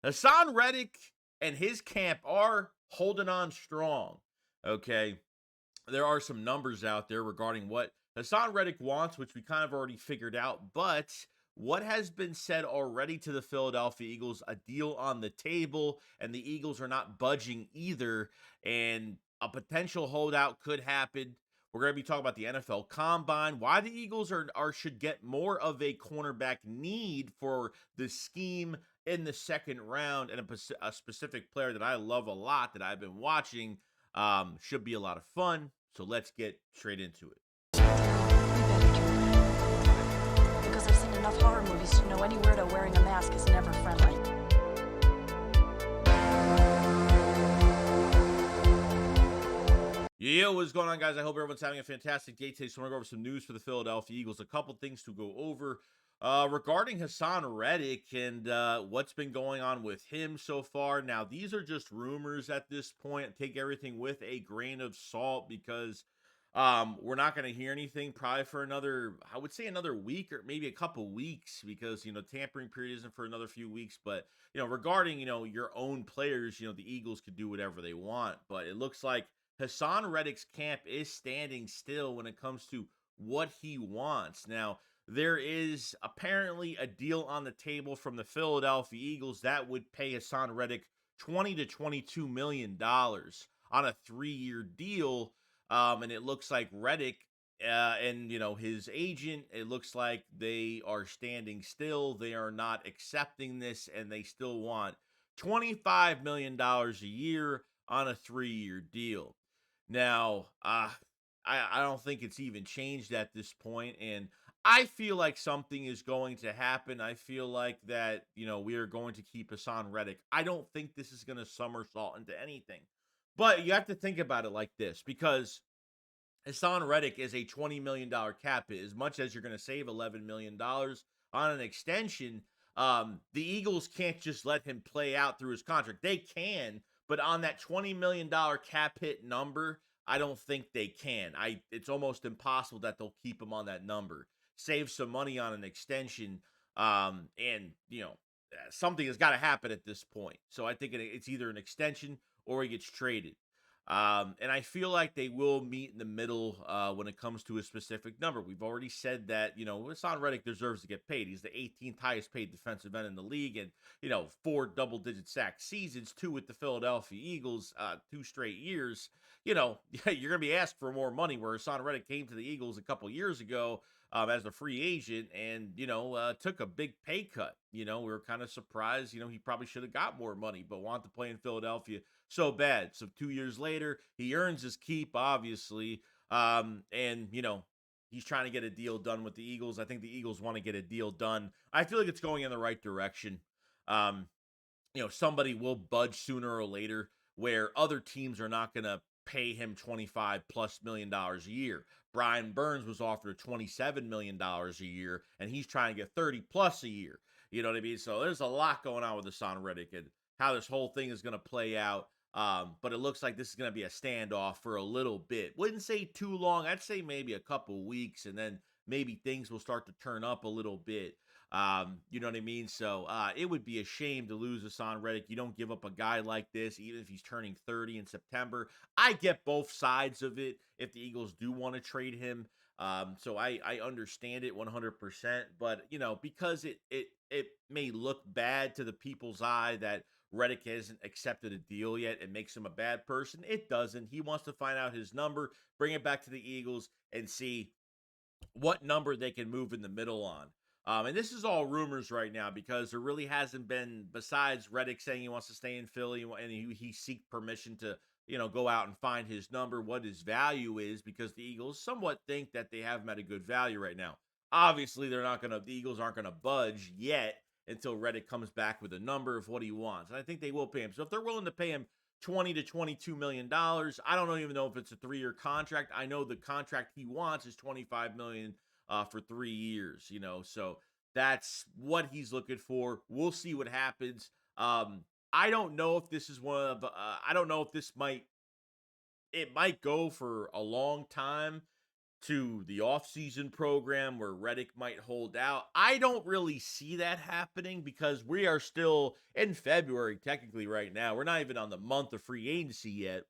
Haason Reddick and his camp are holding on strong. Okay. There are some numbers out there regarding what Haason Reddick wants, which we kind of already figured out. But what has been said already to the Philadelphia Eagles, a deal on the table, and the Eagles are not budging either. And a potential holdout could happen. We're going to be talking about the NFL Combine, why the Eagles are should get more of a cornerback need for the scheme in the second round, and a specific player that I love a lot that I've been watching. Should be a lot of fun. So let's get straight into it. You better drink. Because I've seen enough horror movies to know any weirdo wearing a mask is never friendly. Yo, what's going on, guys? I hope everyone's having a fantastic day today. So, I'm going to go over some news for the Philadelphia Eagles. A couple things to go over regarding Haason Reddick and what's been going on with him so far. Now, these are just rumors at this point. Take everything with a grain of salt because we're not going to hear anything probably for another, I would say another week or maybe a couple weeks because, tampering period isn't for another few weeks. But, regarding, your own players, the Eagles could do whatever they want. But it looks like Haason Reddick's camp is standing still when it comes to what he wants. Now, there is apparently a deal on the table from the Philadelphia Eagles that would pay Haason Reddick 20 to 22 million dollars on a 3-year deal. And it looks like Reddick and his agent, it looks like they are standing still. They are not accepting this, and they still want $25 million a year on a 3-year deal. Now, I don't think it's even changed at this point, and I feel like something is going to happen. I feel like that, we are going to keep Haason Reddick. I don't think this is going to somersault into anything. But you have to think about it like this because Haason Reddick is a $20 million cap hit. As much as you're going to save $11 million on an extension, the Eagles can't just let him play out through his contract. They can, but on that $20 million cap hit number, I don't think they can. It's almost impossible that they'll keep him on that number. Save some money on an extension, and something has got to happen at this point. So I think it's either an extension or he gets traded. And I feel like they will meet in the middle when it comes to a specific number. We've already said that, Haason Reddick deserves to get paid. He's the 18th highest paid defensive end in the league and, 4 double-digit sack seasons, 2 with the Philadelphia Eagles, 2 straight years. You're going to be asked for more money where Haason Reddick came to the Eagles a couple years ago as a free agent and, took a big pay cut. We were kind of surprised. He probably should have got more money, but wanted to play in Philadelphia so bad. So 2 years later, he earns his keep, obviously. And he's trying to get a deal done with the Eagles. I think the Eagles want to get a deal done. I feel like it's going in the right direction. Um, somebody will budge sooner or later where other teams are not going to pay him 25 plus million dollars a year. Brian Burns was offered $27 million a year, and he's trying to get 30 plus a year. You know what I mean? So there's a lot going on with Haason Reddick and how this whole thing is going to play out. But it looks like this is going to be a standoff for a little bit. Wouldn't say too long. I'd say maybe a couple weeks, and then maybe things will start to turn up a little bit. You know what I mean? So it would be a shame to lose Haason Reddick. You don't give up a guy like this, even if he's turning 30 in September. I get both sides of it if the Eagles do want to trade him. So I understand it 100%. But because it may look bad to the people's eye that Reddick hasn't accepted a deal yet, it makes him a bad person. It doesn't. He wants to find out his number, bring it back to the Eagles, and see what number they can move in the middle on. And this is all rumors right now because there really hasn't been, besides Reddick saying he wants to stay in Philly and he seek permission to, go out and find his number, what his value is, because the Eagles somewhat think that they have him at a good value right now. Obviously, the Eagles aren't going to budge yet until Reddick comes back with a number of what he wants. And I think they will pay him. So if they're willing to pay him 20 to 22 million dollars. I don't even know if it's a 3-year contract. I know the contract he wants is 25 million for 3 years, So that's what he's looking for. We'll see what happens. I don't know if this is one of I don't know if this might go for a long time to the offseason program where Reddick might hold out. I don't really see that happening because we are still in February, technically, right now. We're not even on the month of free agency yet.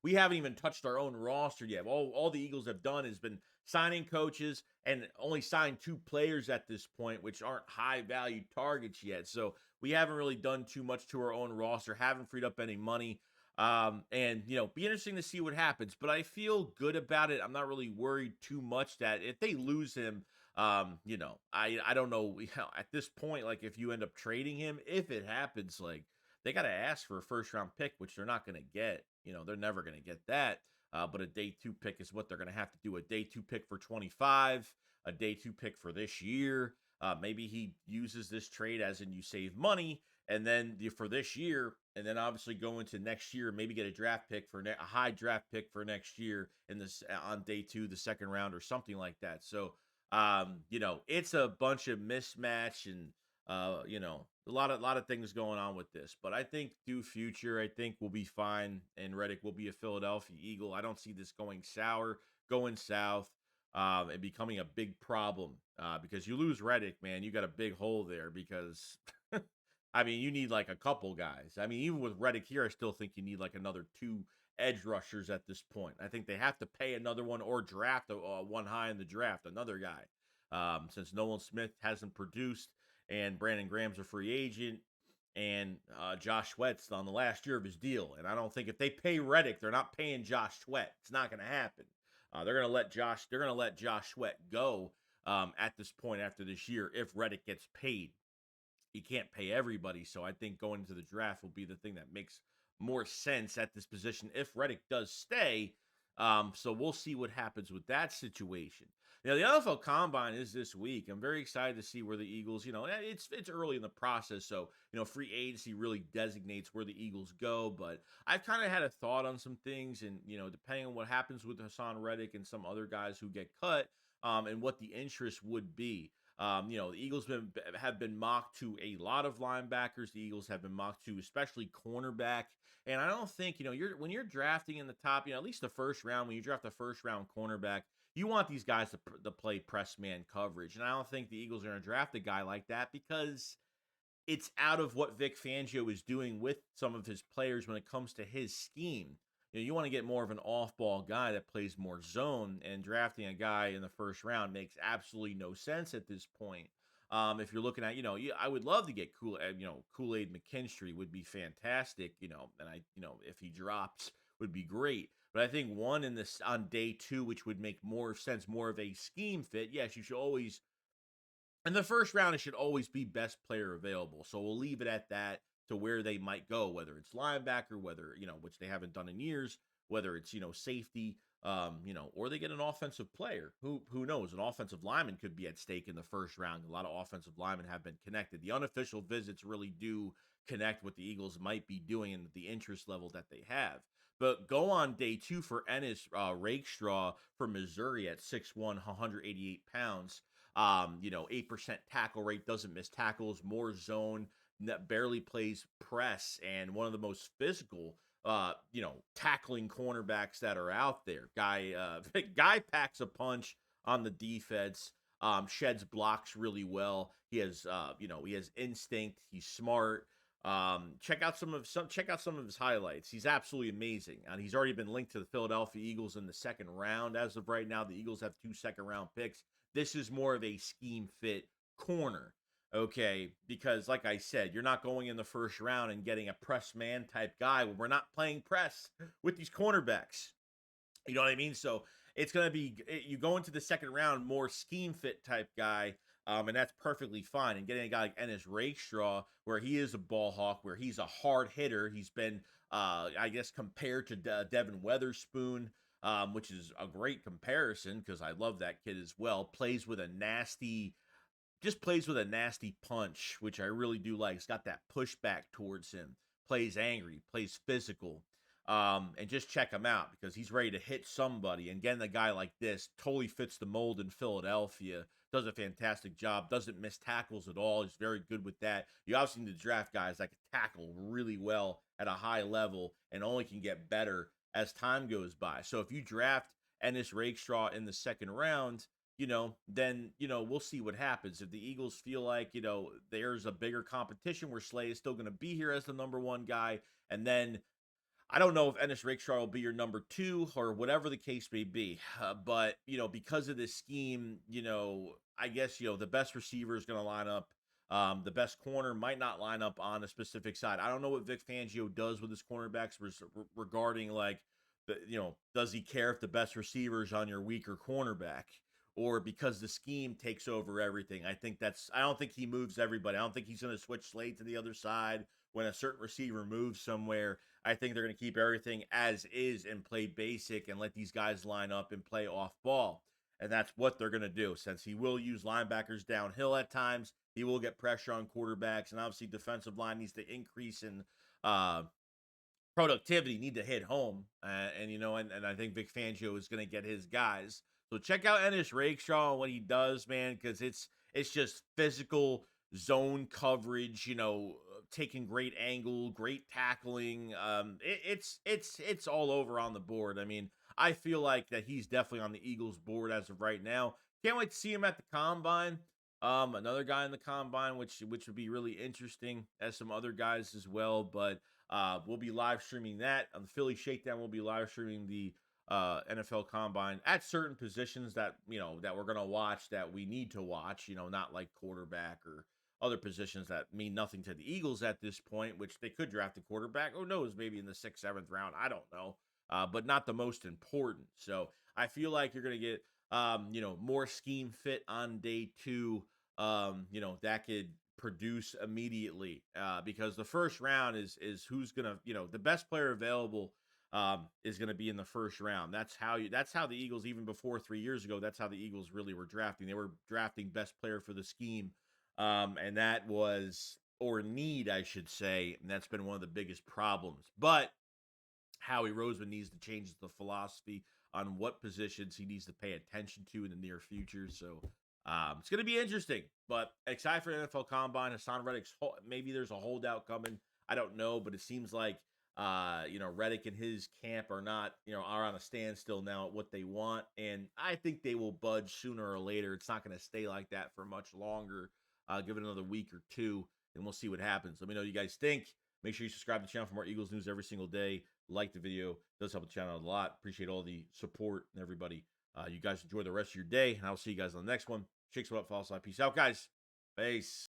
We haven't even touched our own roster yet. All the Eagles have done has been signing coaches and only signed 2 players at this point, which aren't high value targets yet. So we haven't really done too much to our own roster, haven't freed up any money. And be interesting to see what happens. But I feel good about it. I'm not really worried too much that if they lose him, I don't know, at this point, like if you end up trading him, if it happens, like they got to ask for a first round pick, which they're not going to get. They're never going to get that. But a day 2 pick is what they're going to have to do. A day 2 pick for 25, a day 2 pick for this year. Maybe he uses this trade as in you save money, and then for this year, and then obviously go into next year, maybe get a draft pick for a high draft pick for next year in this on day 2, the second round, or something like that. So, it's a bunch of mismatch and a lot of things going on with this, but I think due future, I think we'll be fine, and Reddick will be a Philadelphia Eagle. I don't see this going sour, going south, and becoming a big problem. Because you lose Reddick, man, you got a big hole there. Because I mean, you need like a couple guys. I mean, even with Reddick here, I still think you need like another 2 edge rushers at this point. I think they have to pay another one or draft one high in the draft, another guy. Since Nolan Smith hasn't produced and Brandon Graham's a free agent, and Josh Sweat's on the last year of his deal. And I don't think if they pay Reddick, they're not paying Josh Sweat. It's not going to happen. They're going to let Josh Sweat go at this point after this year if Reddick gets paid. You can't pay everybody, so I think going into the draft will be the thing that makes more sense at this position if Reddick does stay. So we'll see what happens with that situation. Now, the NFL Combine is this week. I'm very excited to see where the Eagles, it's early in the process, so free agency really designates where the Eagles go. But I've kind of had a thought on some things, and depending on what happens with Haason Reddick and some other guys who get cut, and what the interest would be. The Eagles have been mocked to a lot of linebackers. The Eagles have been mocked to especially cornerback. And I don't think, when you're drafting in the top, at least the first round, when you draft the first round cornerback, you want these guys to play press man coverage. And I don't think the Eagles are going to draft a guy like that because it's out of what Vic Fangio is doing with some of his players when it comes to his scheme. You want to get more of an off-ball guy that plays more zone, and drafting a guy in the first round makes absolutely no sense at this point. If you're looking at, I would love to get Kool-Aid McKinstry would be fantastic, and if he drops, would be great. But I think one in this on day 2, which would make more sense, more of a scheme fit. Yes, you should always in the first round, it should always be best player available. So we'll leave it at that to where they might go, whether it's linebacker, whether, which they haven't done in years, whether it's, safety, or they get an offensive player. Who knows? An offensive lineman could be at stake in the first round. A lot of offensive linemen have been connected. The unofficial visits really do connect what the Eagles might be doing and the interest level that they have. But go on day 2 for Ennis Rakestraw from Missouri at 6'1", 188 pounds. 8% tackle rate, doesn't miss tackles, more zone, barely plays press, and one of the most physical, tackling cornerbacks that are out there. Guy packs a punch on the defense, sheds blocks really well. He has instinct. He's smart. Check out some of his highlights. He's absolutely amazing, and he's already been linked to the Philadelphia Eagles in the second round. As of right now, the Eagles have 2 second-round picks. This is more of a scheme fit corner, okay? Because, like I said, you're not going in the first round and getting a press man type guy when we're not playing press with these cornerbacks. You know what I mean? So it's going to be, you go into the second round, more scheme fit type guy, and that's perfectly fine. And getting a guy like Ennis Rakestraw, where he is a ball hawk, where he's a hard hitter. He's been, I guess, compared to Devin Weatherspoon, which is a great comparison because I love that kid as well. Plays with a nasty punch, which I really do like. He's got that pushback towards him. Plays angry, plays physical. And just check him out because he's ready to hit somebody. And getting a guy like this totally fits the mold in Philadelphia. Does a fantastic job. Doesn't miss tackles at all. He's very good with that. You obviously need to draft guys that can tackle really well at a high level and only can get better as time goes by. So if you draft Ennis Rakestraw in the second round, then, we'll see what happens. If the Eagles feel like, there's a bigger competition where Slay is still going to be here as the number one guy, and then I don't know if Ennis Rakestraw will be your number two or whatever the case may be. But, because of this scheme, I guess, the best receiver is going to line up. The best corner might not line up on a specific side. I don't know what Vic Fangio does with his cornerbacks regarding, like, does he care if the best receiver is on your weaker cornerback? Or because the scheme takes over everything. I don't think he moves everybody. I don't think he's going to switch Slade to the other side when a certain receiver moves somewhere. I think they're going to keep everything as is and play basic and let these guys line up and play off ball. And that's what they're going to do. Since he will use linebackers downhill at times, he will get pressure on quarterbacks. And obviously, defensive line needs to increase in productivity, need to hit home. And I think Vic Fangio is going to get his guys. So check out Ennis Rakestraw and what he does, man, because it's just physical zone coverage, taking great angle, great tackling. It's all over on the board. I mean, I feel like that he's definitely on the Eagles board as of right now. Can't wait to see him at the combine. Another guy in the combine, which would be really interesting, as some other guys as well. But we'll be live streaming that on the Philly Shakedown. We'll be live streaming the NFL Combine at certain positions that that we're gonna watch, that we need to watch. Not like quarterback or other positions that mean nothing to the Eagles at this point, which they could draft a quarterback. Who knows? Maybe in the 6th, 7th round. I don't know. But not the most important. So I feel like you're gonna get more scheme fit on day 2. That could produce immediately, because the first round is who's gonna, the best player available is going to be in the first round. That's how the Eagles, even before 3 years ago, that's how the Eagles really were drafting. They were drafting best player for the scheme. And that was, or need, I should say. And that's been one of the biggest problems. But Howie Roseman needs to change the philosophy on what positions he needs to pay attention to in the near future. So it's going to be interesting, but excited for the NFL Combine. Haason Reddick's, maybe there's a holdout coming. I don't know, but it seems like Reddick and his camp are not, are on a standstill now at what they want. And I think they will budge sooner or later. It's not going to stay like that for much longer. Give it another week or two, and we'll see what happens. Let me know what you guys think. Make sure you subscribe to the channel for more Eagles news every single day. Like the video. It does help the channel a lot. Appreciate all the support and everybody. You guys enjoy the rest of your day, and I'll see you guys on the next one. Shakes what up, false. Peace out, guys. Peace.